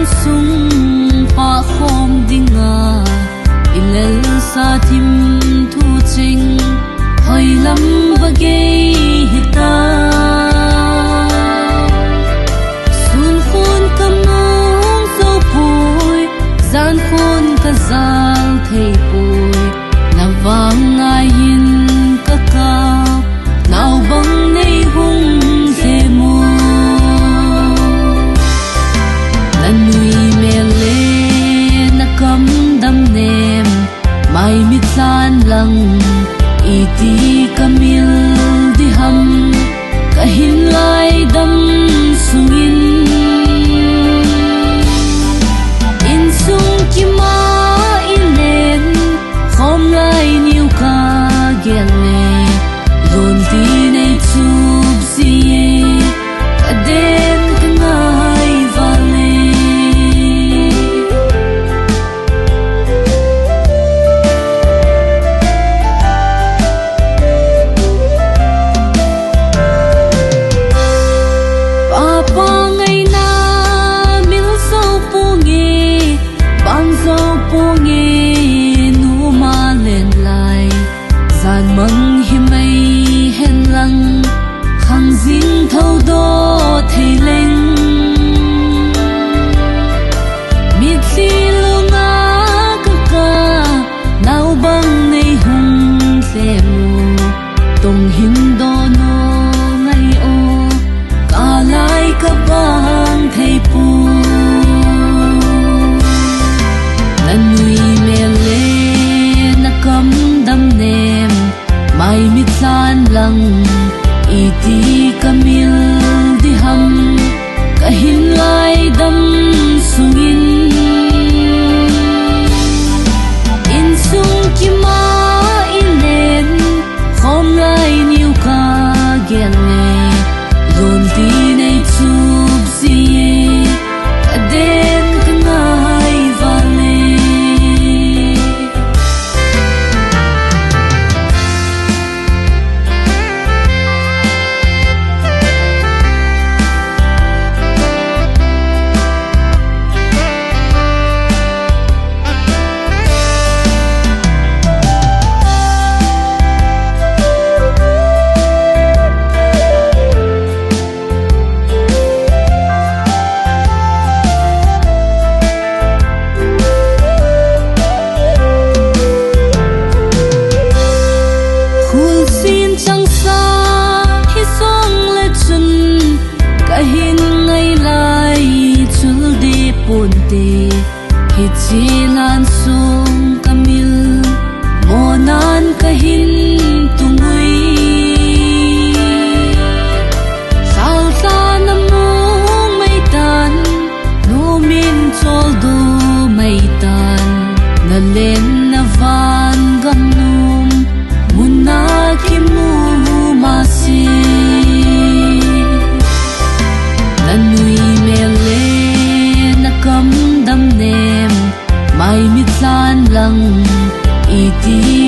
sung pa khom dinga ilal sa thim thu ching hoi lam bage hita sun khun kamung so pui zan khun ka zal thei pui na wang ayin ka ka nau bang nei hung the mu nanui mele na kam dam nem mai mit san lang iti kamil diham kahin lai dam sungin in sung ki ma inen khom lai niu ka gele ron ti nei chup si aden kangai vale mang hi mai hen lang khang jing thâu do thei leng mit si lunga ka ka nau bang nei hung se mu tong hin do no ngai o ka lai ka bang thei pu nanui mele na kam dam nem mai mit san lang iti kamil diham kahin lai dam sungin in sung ki ma inen khom lai niu ka gele ron ti nei chup si aden kangai vale hi lan sung kamil monan kahin tungui sal sa namu maitan numin chol du maitan na len na van gam num munna kimu masi nanui mele na kam dam nem mai mit san lang iti